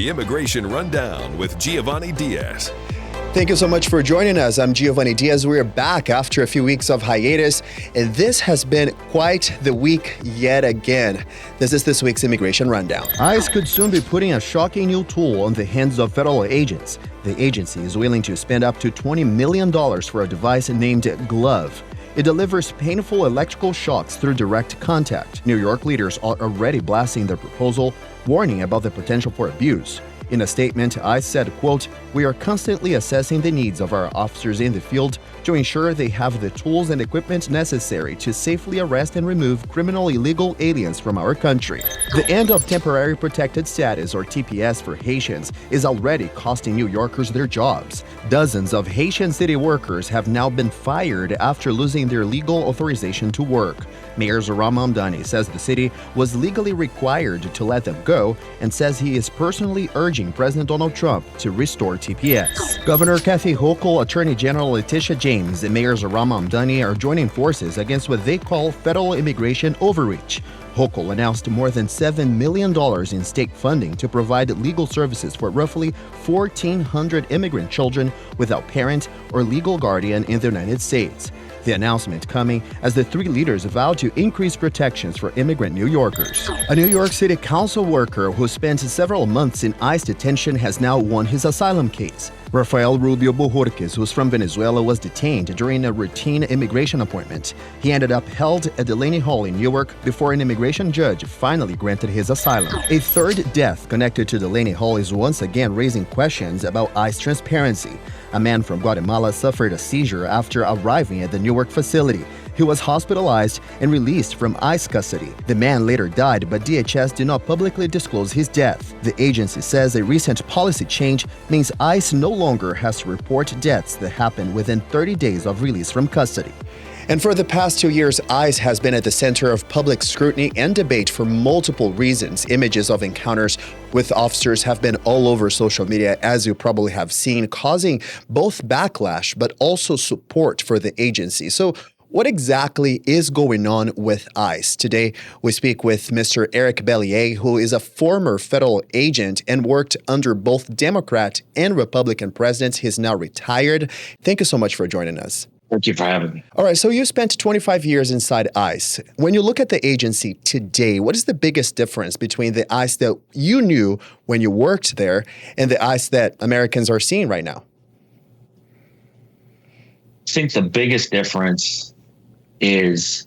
the Immigration Rundown with Giovanni Diaz. Thank you so much for joining us. I'm Giovanni Diaz. We're back after a few weeks of hiatus, and this has been quite the week yet again. This is this week's Immigration Rundown. ICE could soon be putting a shocking new tool on the hands of federal agents. The agency is willing to spend up to $20 million for a device named Glove. It delivers painful electrical shocks through direct contact. New York leaders are already blasting their proposal, warning about the potential for abuse. In a statement, ICE said, quote, "We are constantly assessing the needs of our officers in the field to ensure they have the tools and equipment necessary to safely arrest and remove criminal illegal aliens from our country." The end of temporary protected status, or TPS, for Haitians is already costing New Yorkers their jobs. Dozens of Haitian city workers have now been fired after losing their legal authorization to work. Mayor Zohran Mamdani says the city was legally required to let them go and says he is personally urging President Donald Trump to restore TPS. Governor Kathy Hochul, Attorney General Letitia James, and Mayor Zohran Mamdani are joining forces against what they call federal immigration overreach. Hochul announced more than $7 million in state funding to provide legal services for roughly 1,400 immigrant children without parent or legal guardian in the United States. The announcement coming as the three leaders vowed to increase protections for immigrant New Yorkers. A New York City Council worker who spent several months in ICE detention has now won his asylum case. Rafael Rubio Bojorquez, who's from Venezuela, was detained during a routine immigration appointment. He ended up held at Delaney Hall in Newark before an immigration judge finally granted his asylum. A third death connected to Delaney Hall is once again raising questions about ICE transparency. A man from Guatemala suffered a seizure after arriving at the Newark facility. He was hospitalized and released from ICE custody. The man later died, but DHS did not publicly disclose his death. The agency says a recent policy change means ICE no longer has to report deaths that happen within 30 days of release from custody. And for the past 2 years, ICE has been at the center of public scrutiny and debate for multiple reasons. Images of encounters with officers have been all over social media, as you probably have seen, causing both backlash but also support for the agency. So what exactly is going on with ICE? Today, we speak with Mr. Eric Bellier, who is a former federal agent and worked under both Democrat and Republican presidents. He's now retired. Thank you so much for joining us. Thank you for having me. All right, so you spent 25 years inside ICE. When you look at the agency today, what is the biggest difference between the ICE that you knew when you worked there and the ICE that Americans are seeing right now? I think the biggest difference is,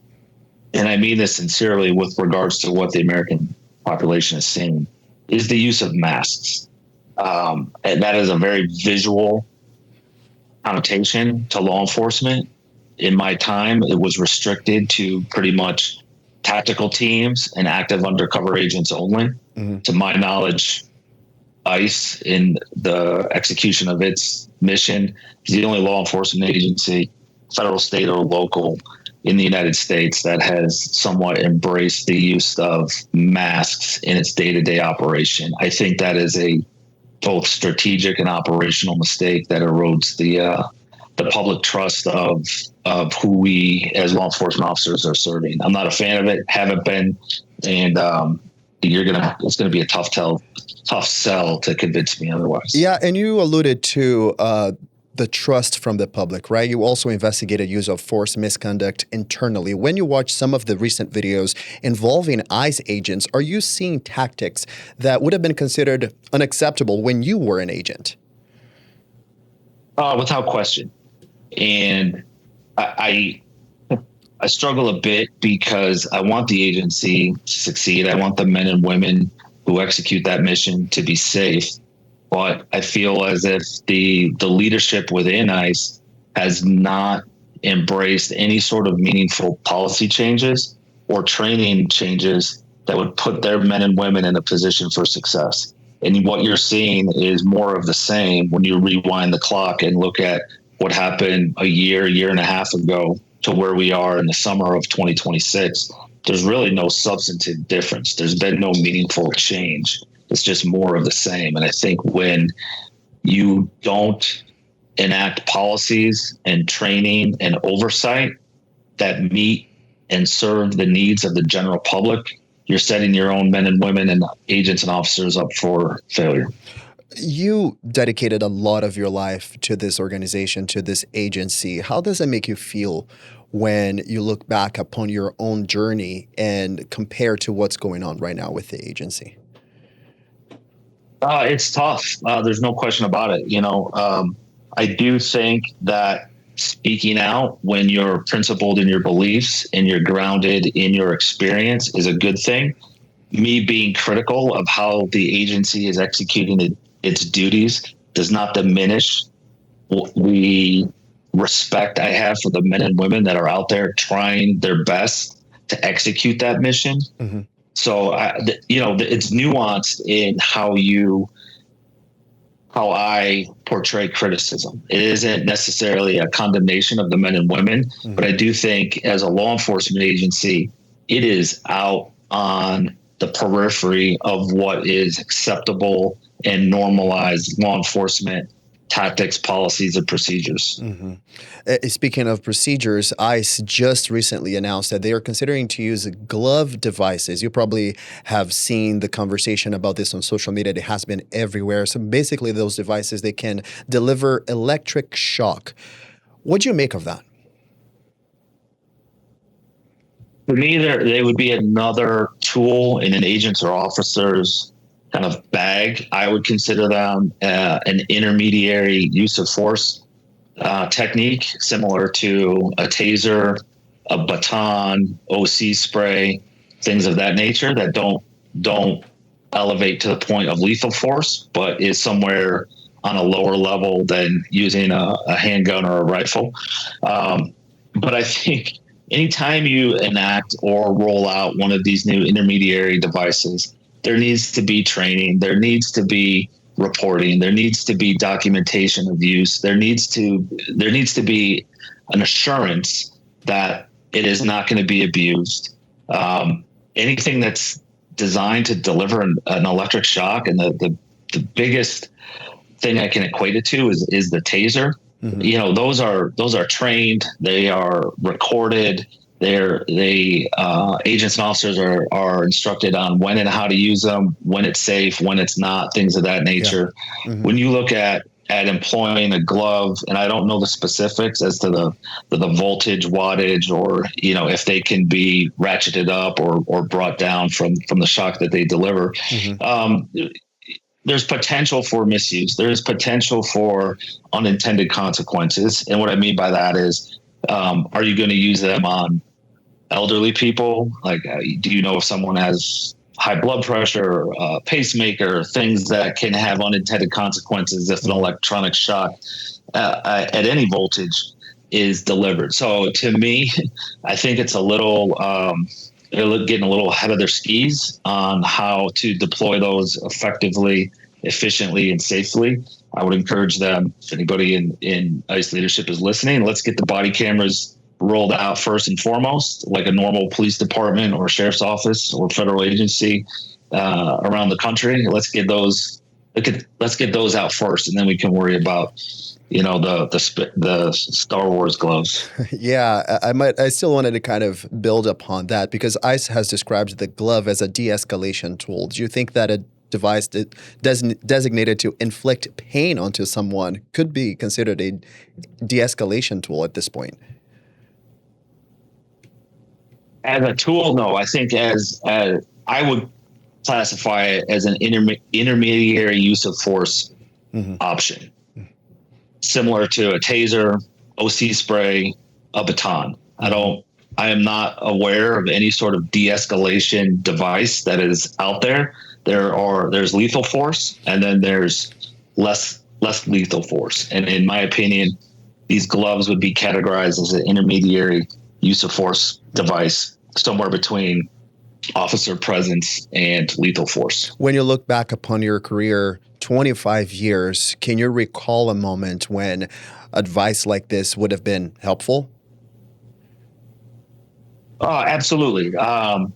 and I mean this sincerely with regards to what the American population is seeing, is the use of masks. And that is a very visual connotation to law enforcement. In my time, it was restricted to pretty much tactical teams and active undercover agents only. Mm-hmm. To my knowledge, ICE, in the execution of its mission, is the only law enforcement agency, federal, state, or local, in the United States that has somewhat embraced the use of masks in its day-to-day operation. I think that is a both strategic and operational mistake that erodes the public trust of who we as law enforcement officers are serving. I'm not a fan of it, haven't been, and it's gonna be a tough sell to convince me otherwise. Yeah, and you alluded to the trust from the public, right? You also investigated use of force misconduct internally. When you watch some of the recent videos involving ICE agents, are you seeing tactics that would have been considered unacceptable when you were an agent? Without question. And I struggle a bit because I want the agency to succeed. I want the men and women who execute that mission to be safe. But I feel as if the leadership within ICE has not embraced any sort of meaningful policy changes or training changes that would put their men and women in a position for success. And what you're seeing is more of the same when you rewind the clock and look at what happened a year and a half ago to where we are in the summer of 2026. There's really no substantive difference. There's been no meaningful change. It's just more of the same. And I think when you don't enact policies and training and oversight that meet and serve the needs of the general public you're setting your own men and women and agents and officers up for failure. You dedicated a lot of your life to this organization, to this agency. How does it make you feel when you look back upon your own journey and compare to what's going on right now with the agency? It's tough. There's no question about it. I do think that speaking out when you're principled in your beliefs and you're grounded in your experience is a good thing. Me being critical of how the agency is executing its duties does not diminish the respect I have for the men and women that are out there trying their best to execute that mission. Mm-hmm. So, it's nuanced in how I portray criticism. It isn't necessarily a condemnation of the men and women, mm-hmm. but I do think as a law enforcement agency, it is out on the periphery of what is acceptable and normalized law enforcement tactics, policies, and procedures. Mm-hmm. Speaking of procedures, ICE just recently announced that they are considering to use glove devices. You probably have seen the conversation about this on social media. It has been everywhere. So basically those devices, they can deliver electric shock. What do you make of that? For me, they would be another tool in an agent's or officer's kind of bag. I would consider them an intermediary use of force technique, similar to a taser, a baton, OC spray, things of that nature that don't elevate to the point of lethal force, but is somewhere on a lower level than using a handgun or a rifle. But I think anytime you enact or roll out one of these new intermediary devices, there needs to be training, there needs to be reporting, there needs to be documentation of use, there needs to be an assurance that it is not going to be abused. Anything that's designed to deliver an electric shock, and the biggest thing I can equate it to is the taser. Mm-hmm. Those are trained, they are recorded. Agents and officers are instructed on when and how to use them, when it's safe, when it's not, things of that nature. Yeah. Mm-hmm. When you look at employing a glove, and I don't know the specifics as to the voltage, wattage, or if they can be ratcheted up or brought down from the shock that they deliver. Mm-hmm. There's potential for misuse. There's potential for unintended consequences. And what I mean by that is, are you going to use them on elderly people? Like, do you know if someone has high blood pressure, pacemaker, things that can have unintended consequences if an electronic shock at any voltage is delivered? So to me, I think it's they're getting a little ahead of their skis on how to deploy those effectively, efficiently, and safely. I would encourage them, if anybody in ICE leadership is listening, let's get the body cameras rolled out first and foremost, like a normal police department or sheriff's office or federal agency around the country. Let's get those out first, and then we can worry about the Star Wars gloves. Yeah, I still wanted to kind of build upon that, because ICE has described the glove as a de-escalation tool. Do you think that a device designated to inflict pain onto someone could be considered a de-escalation tool at this point? As a tool, no. I think as I would classify it as an intermediary use of force mm-hmm. option, similar to a taser, OC spray, a baton. I am not aware of any sort of de-escalation device that is out there. There's lethal force, and then there's less lethal force. And in my opinion, these gloves would be categorized as an intermediary use of force device, somewhere between officer presence and lethal force. When you look back upon your career, 25 years, can you recall a moment when advice like this would have been helpful? Absolutely. I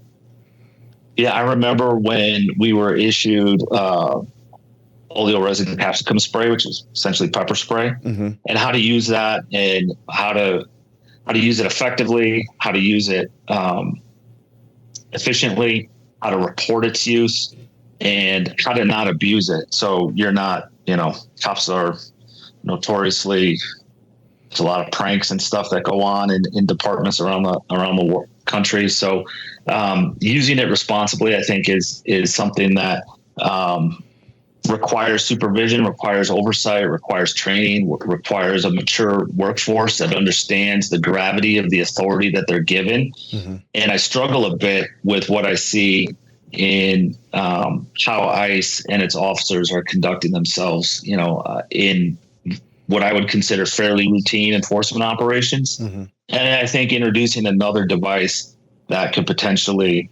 remember when we were issued oleoresin capsicum spray, which is essentially pepper spray, mm-hmm. and how to use that, and how to use it effectively, how to use it efficiently. how to report its use, and how to not abuse it. So you're not, cops are notoriously, there's a lot of pranks and stuff that go on in departments around the country. So using it responsibly, I think, is something that requires supervision, requires oversight, requires training, requires a mature workforce that understands the gravity of the authority that they're given. Mm-hmm. And I struggle a bit with what I see in how ICE and its officers are conducting themselves, in what I would consider fairly routine enforcement operations. Mm-hmm. And I think introducing another device that could potentially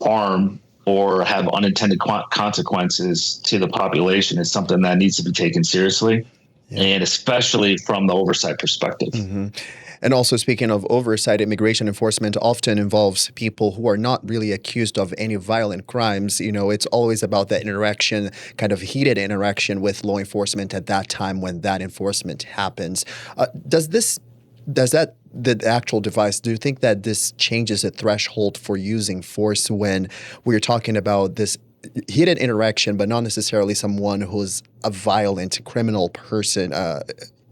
harm or have unintended consequences to the population is something that needs to be taken seriously, and especially from the oversight perspective. Mm-hmm. And also, speaking of oversight, immigration enforcement often involves people who are not really accused of any violent crimes. It's always about that interaction, kind of heated interaction with law enforcement at that time when that enforcement happens. Does the actual device, do you think that this changes the threshold for using force when we're talking about this heated interaction, but not necessarily someone who's a violent criminal person,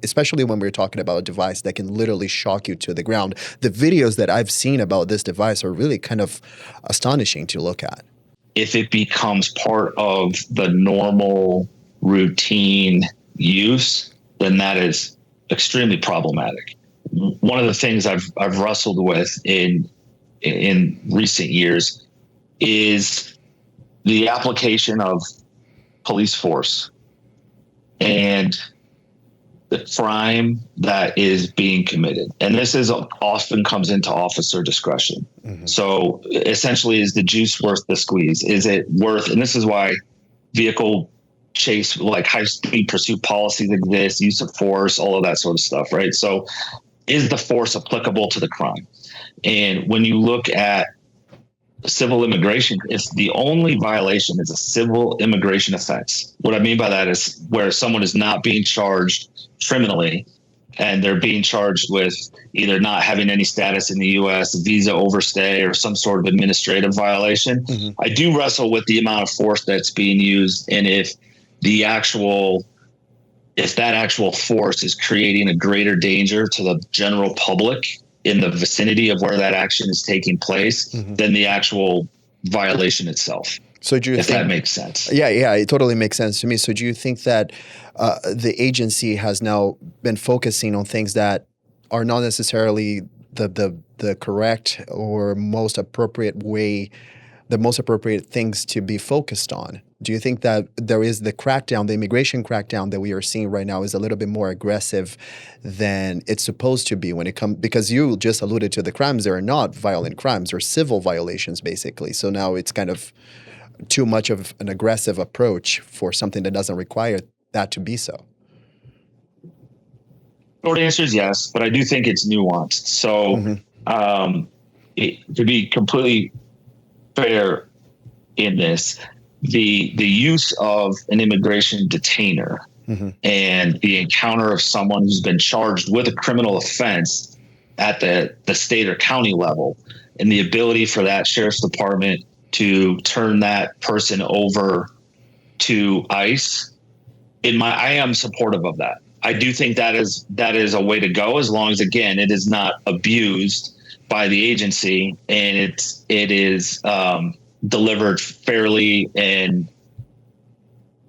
especially when we're talking about a device that can literally shock you to the ground? The videos that I've seen about this device are really kind of astonishing to look at. If it becomes part of the normal routine use, then that is extremely problematic. One of the things I've wrestled with in recent years is the application of police force and the crime that is being committed. And this is often comes into officer discretion. Mm-hmm. So essentially, is the juice worth the squeeze? Is it worth, and this is why vehicle chase, like high speed pursuit policies exist, use of force, all of that sort of stuff, right? So is the force applicable to the crime? And when you look at civil immigration, if the only violation is a civil immigration offense, what I mean by that is where someone is not being charged criminally and they're being charged with either not having any status in the U.S., visa overstay, or some sort of administrative violation. Mm-hmm. I do wrestle with the amount of force that's being used, and if that actual force is creating a greater danger to the general public in the vicinity of where that action is taking place, mm-hmm. than the actual violation itself. So do you think that makes sense? Yeah, it totally makes sense to me. So do you think that the agency has now been focusing on things that are not necessarily the correct or most appropriate way, the most appropriate things to be focused on? Do you think that there is the immigration crackdown that we are seeing right now is a little bit more aggressive than it's supposed to be when it comes, because you just alluded to the crimes, they are not violent crimes, they're civil violations basically. So now it's kind of too much of an aggressive approach for something that doesn't require that to be so. Short answer is yes, but I do think it's nuanced. So mm-hmm. To be completely fair in this, the use of an immigration detainer mm-hmm. and the encounter of someone who's been charged with a criminal offense at the state or county level, and the ability for that sheriff's department to turn that person over to ICE, I am supportive of that. I do think that is a way to go, as long as, again, it is not abused by the agency and it is delivered fairly and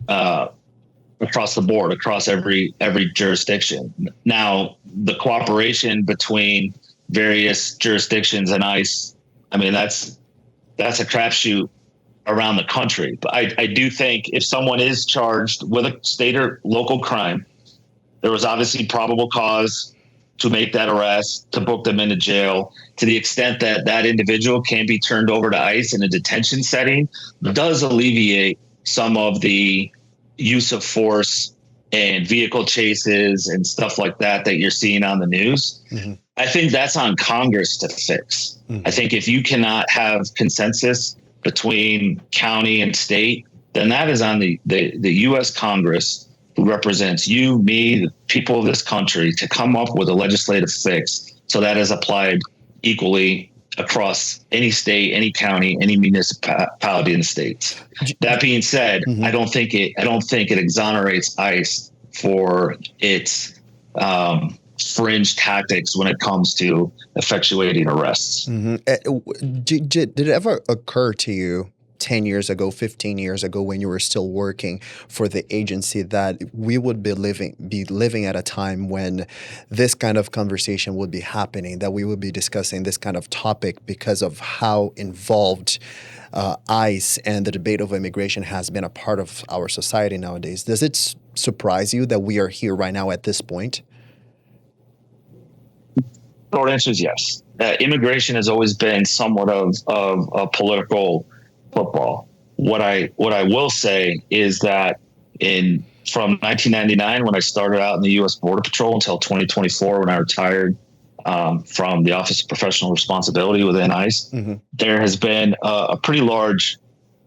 across the board, across every jurisdiction. Now, the cooperation between various jurisdictions and ICE, I mean, that's a crapshoot around the country. But I do think if someone is charged with a state or local crime, there was obviously probable cause to make that arrest, to book them into jail. To the extent that that individual can be turned over to ICE in a detention setting, does alleviate some of the use of force and vehicle chases and stuff like that you're seeing on the news. Mm-hmm. I think that's on Congress to fix. Mm-hmm. I think if you cannot have consensus between county and state, then that is on the U.S. Congress, who represents you, me, the people of this country, to come up with a legislative fix so that is applied equally across any state, any county, any municipality in the states. That being said, I don't think it exonerates ICE for its fringe tactics when it comes to effectuating arrests. Did it ever occur to you 10 years ago, 15 years ago, when you were still working for the agency, that we would be living at a time when this kind of conversation would be happening, that we would be discussing this kind of topic because of how involved ICE and the debate of immigration has been a part of our society nowadays? Does it surprise you that we are here right now at this point? Short answer is yes. Immigration has always been somewhat of a political football. What I will say is that from 1999, when I started out in the U.S. Border Patrol, until 2024, when I retired from the Office of Professional Responsibility within ICE, there has been a pretty large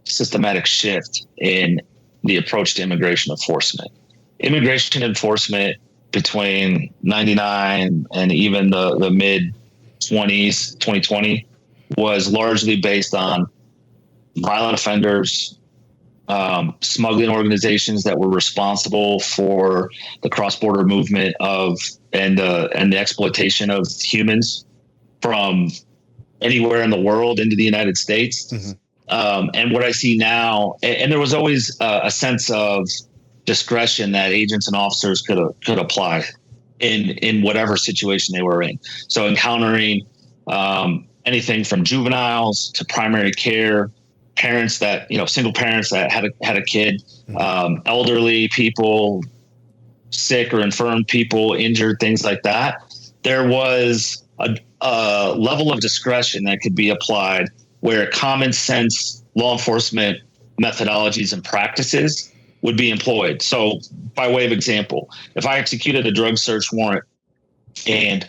systematic shift in the approach to immigration enforcement. Immigration enforcement between 99 and even the mid 20s, 2020, was largely based on violent offenders, smuggling organizations that were responsible for the cross-border movement of and the exploitation of humans from anywhere in the world into the United States. And what I see now, and there was always a sense of discretion that agents and officers could apply in whatever situation they were in. So encountering anything from juveniles to primary care, parents that, single parents that had a kid, elderly people, sick or infirm people, injured, things like that. There was a level of discretion that could be applied where common sense law enforcement methodologies and practices would be employed. So by way of example, if I executed a drug search warrant and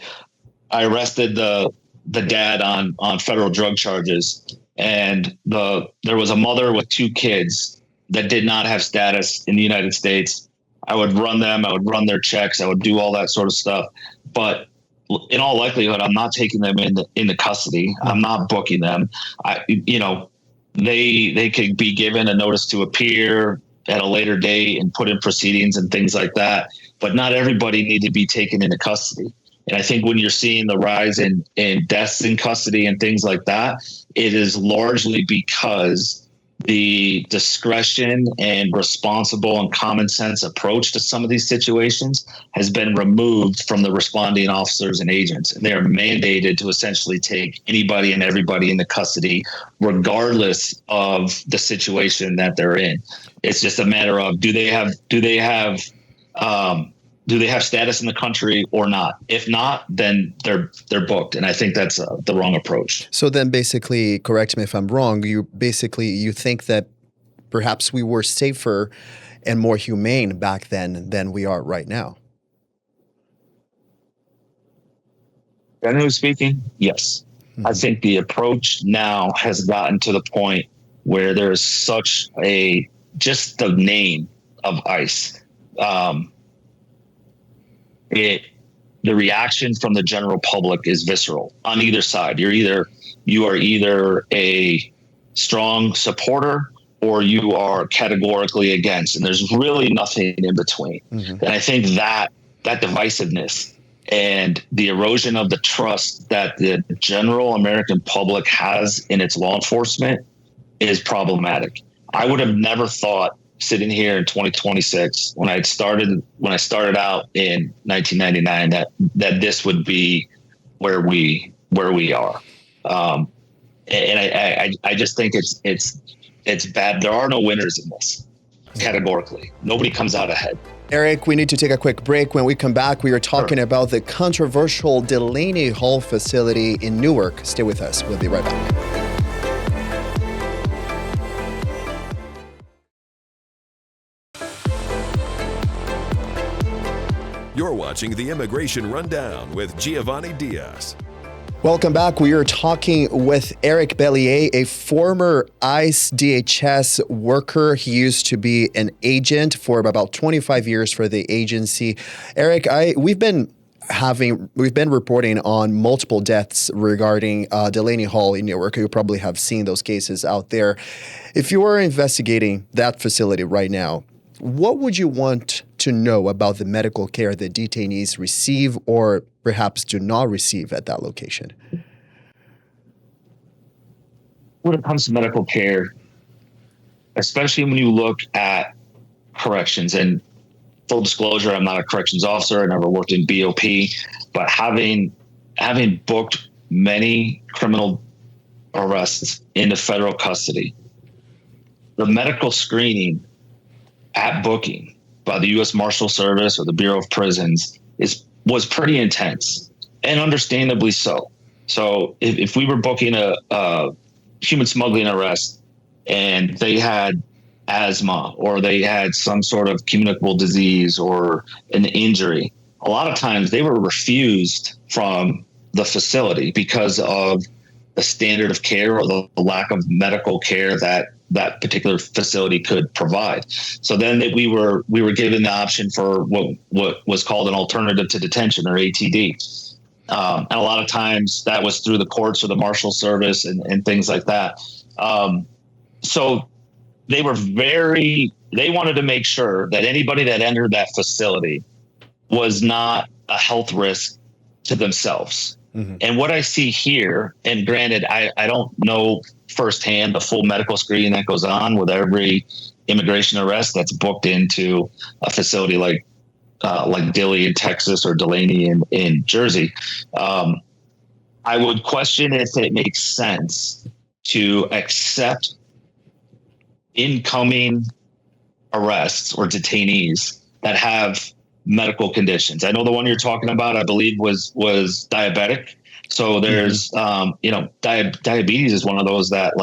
I arrested the dad on federal drug charges, and there was a mother with 2 kids that did not have status in the United States, I would run them, I would run their checks, I would do all that sort of stuff. But in all likelihood, I'm not taking them into custody. I'm not booking them. They could be given a notice to appear at a later date and put in proceedings and things like that. But not everybody need to be taken into custody. And I think when you're seeing the rise in deaths in custody and things like that, it is largely because the discretion and responsible and common sense approach to some of these situations has been removed from the responding officers and agents. And they are mandated to essentially take anybody and everybody into custody, regardless of the situation that they're in. It's just a matter of do they have status in the country or not? If not, then they're booked. And I think that's the wrong approach. So then basically, correct me if I'm wrong, you think that perhaps we were safer and more humane back then than we are right now. Generally speaking, yes. I think the approach now has gotten to the point where there's such just the name of ICE. The reaction from the general public is visceral on either side. You are either a strong supporter or you are categorically against, and there's really nothing in between. And I think that divisiveness and the erosion of the trust that the general American public has in its law enforcement is problematic. I would have never thought, sitting here in 2026, when I started out in 1999, that this would be where we are. And I just think it's bad. There are no winners in this, categorically. Nobody comes out ahead. Eric, we need to take a quick break. When we come back, we are talking about the controversial Delaney Hall facility in Newark. Stay with us. We'll be right back. You're watching the Immigration Rundown with Giovanni Diaz. Welcome back. We are talking with Eric Bellier, a former ICE DHS worker. He used to be an agent for about 25 years for the agency. Eric, we've been we've been reporting on multiple deaths regarding Delaney Hall in Newark. You probably have seen those cases out there. If you were investigating that facility right now, what would you want to know about the medical care that detainees receive or perhaps do not receive at that location? When it comes to medical care, especially when you look at corrections, and full disclosure, I'm not a corrections officer. I never worked in BOP, but having booked many criminal arrests into federal custody, the medical screening at booking by the U.S. Marshal Service or the Bureau of Prisons was pretty intense, and understandably so. So if we were booking a human smuggling arrest and they had asthma or they had some sort of communicable disease or an injury, a lot of times they were refused from the facility because of the standard of care or the lack of medical care that particular facility could provide. So then we were given the option for what was called an alternative to detention, or ATD. And a lot of times that was through the courts or the Marshal Service and things like that. So they wanted to make sure that anybody that entered that facility was not a health risk to themselves. Mm-hmm. And what I see here, and granted, I don't know firsthand the full medical screening that goes on with every immigration arrest that's booked into a facility like Dilley in Texas or Delaney in Jersey. I would question if it makes sense to accept incoming arrests or detainees that have medical conditions. I know the one you're talking about, I believe was diabetic. So there's, diabetes is one of those that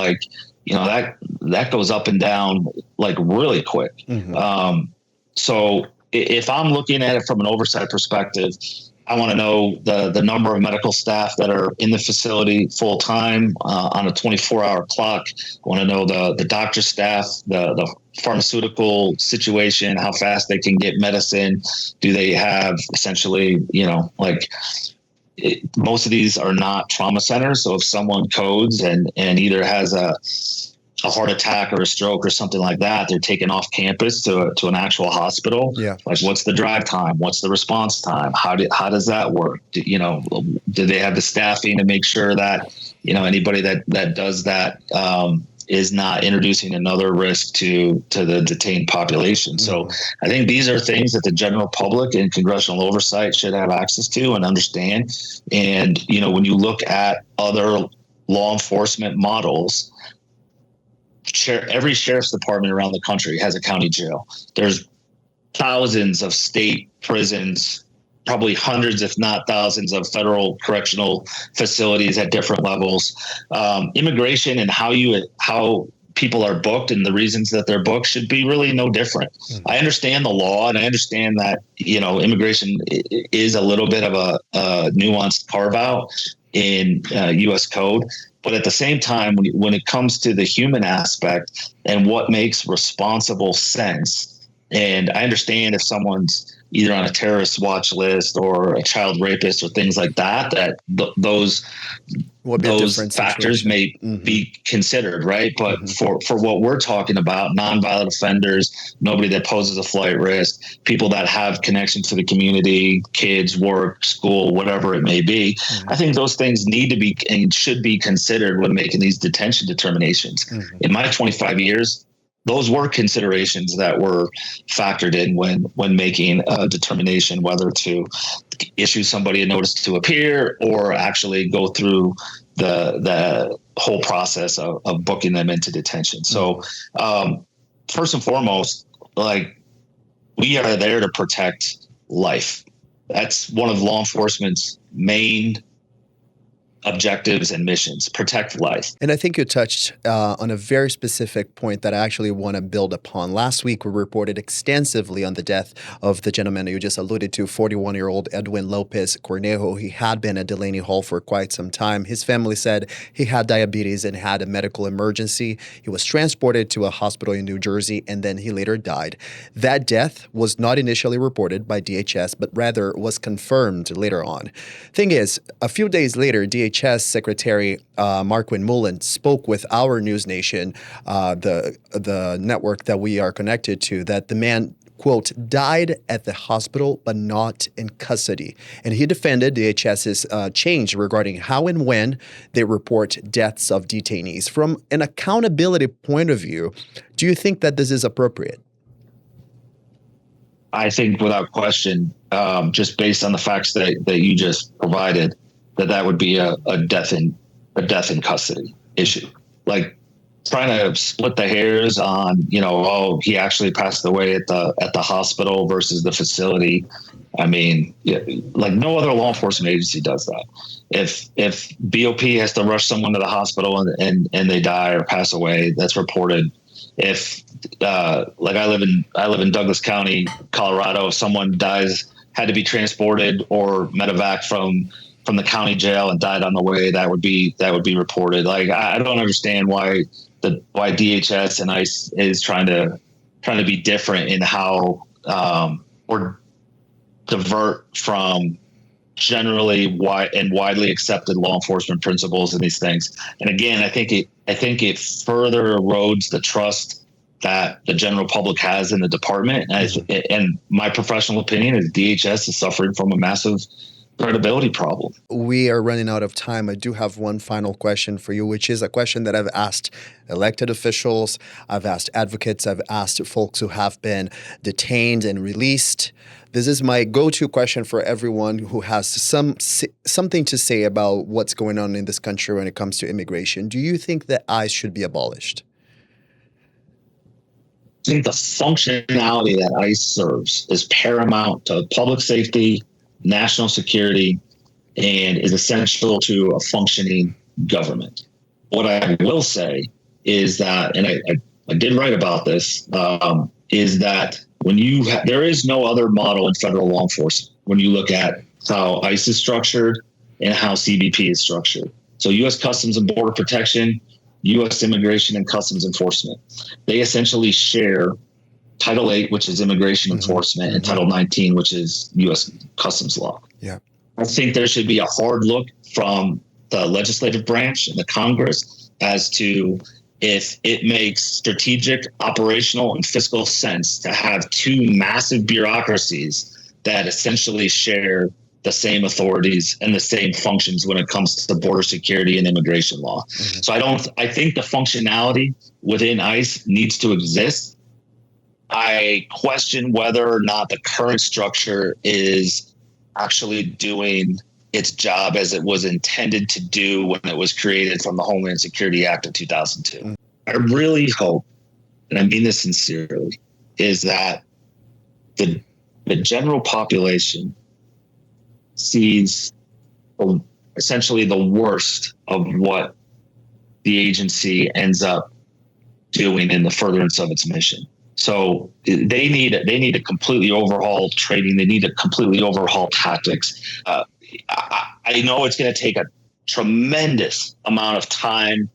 that goes up and down like really quick. Mm-hmm. So if I'm looking at it from an oversight perspective, I want to know the number of medical staff that are in the facility full time on a 24-hour clock. I want to know the doctor staff, the pharmaceutical situation, how fast they can get medicine. Do they have essentially, most of these are not trauma centers. So if someone codes and either has a heart attack or a stroke or something like that, they're taken off campus to an actual hospital. Yeah. Like, what's the drive time? What's the response time? How does that work? Do they have the staffing to make sure that, anybody that does that, is not introducing another risk to the detained population. Mm-hmm. So I think these are things that the general public and congressional oversight should have access to and understand. And, when you look at other law enforcement models, every sheriff's department around the country has a county jail. There's thousands of state prisons, probably hundreds, if not thousands, of federal correctional facilities at different levels. Immigration and how people are booked and the reasons that they're booked should be really no different. Mm-hmm. I understand the law, and I understand that, immigration is a little bit of a nuanced carve out in U.S. code. But at the same time, when it comes to the human aspect and what makes responsible sense, and I understand if someone's either on a terrorist watch list or a child rapist or things like that, those factors may mm-hmm. be considered, right? But mm-hmm. for what we're talking about, nonviolent offenders, nobody that poses a flight risk, people that have connections to the community, kids, work, school, whatever it may be, mm-hmm. I think those things need to be and should be considered when making these detention determinations. Mm-hmm. In my 25 years, those were considerations that were factored in when making a determination whether to issue somebody a notice to appear or actually go through the whole process of booking them into detention. So first and foremost, we are there to protect life. That's one of law enforcement's main objectives and missions: protect life. And I think you touched on a very specific point that I actually want to build upon. Last week, we reported extensively on the death of the gentleman you just alluded to, 41-year-old Edwin Lopez Cornejo. He had been at Delaney Hall for quite some time. His family said he had diabetes and had a medical emergency. He was transported to a hospital in New Jersey, and then he later died. That death was not initially reported by DHS, but rather was confirmed later on. Thing is, a few days later, DHS Secretary Marquin Mullen spoke with our News Nation, the network that we are connected to, that the man, quote, died at the hospital but not in custody. And he defended DHS's change regarding how and when they report deaths of detainees. From an accountability point of view, do you think that this is appropriate? I think without question, just based on the facts that you just provided, that would be a death in custody issue. Like trying to split the hairs on, he actually passed away at the hospital versus the facility. I mean, like no other law enforcement agency does that. If BOP has to rush someone to the hospital and they die or pass away, that's reported. If like I live in Douglas County, Colorado, if someone dies, had to be transported or medevac from the county jail and died on the way, that would be reported. Like I don't understand why DHS and ICE is trying to be different in how or divert from generally widely accepted law enforcement principles and these things. And again, I think it further erodes the trust that the general public has in the department. And my professional opinion is DHS is suffering from a massive credibility problem. We are running out of time. I do have one final question for you, which is a question that I've asked elected officials, I've asked advocates, I've asked folks who have been detained and released. This is my go-to question for everyone who has something to say about what's going on in this country when it comes to immigration. Do you think that ICE should be abolished? I think the functionality that ICE serves is paramount to public safety, national security, and is essential to a functioning government. What I will say is that, and I did write about this, is that when there is no other model in federal law enforcement when you look at how ICE is structured and how CBP is structured. So U.S. Customs and Border Protection, U.S. Immigration and Customs Enforcement, they essentially share Title 8, which is immigration enforcement, and Title 19, which is U.S. Customs law. Yeah, I think there should be a hard look from the legislative branch and the Congress as to if it makes strategic, operational, and fiscal sense to have two massive bureaucracies that essentially share the same authorities and the same functions when it comes to border security and immigration law. So I think the functionality within ICE needs to exist. I question whether or not the current structure is actually doing its job as it was intended to do when it was created from the Homeland Security Act of 2002. I really hope, and I mean this sincerely, is that the general population sees essentially the worst of what the agency ends up doing in the furtherance of its mission. So they need to completely overhaul training. They need to completely overhaul tactics. I know it's going to take a tremendous amount of time,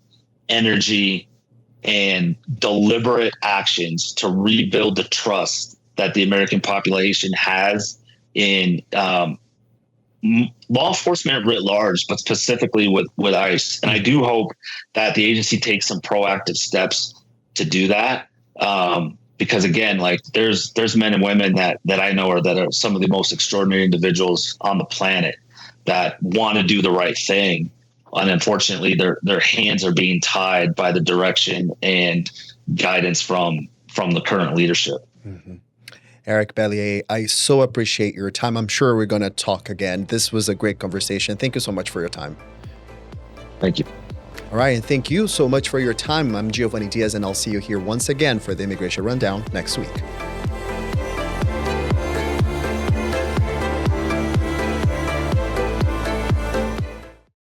energy, and deliberate actions to rebuild the trust that the American population has in law enforcement writ large, but specifically with ICE. And I do hope that the agency takes some proactive steps to do that. Because again, like there's men and women that I know that are some of the most extraordinary individuals on the planet that want to do the right thing. And unfortunately, their hands are being tied by the direction and guidance from the current leadership. Eric Bellier, I so appreciate your time. I'm sure we're going to talk again. This was a great conversation. Thank you so much for your time. Thank you. All right, and thank you so much for your time. I'm Giovanni Diaz, and I'll see you here once again for the Immigration Rundown next week.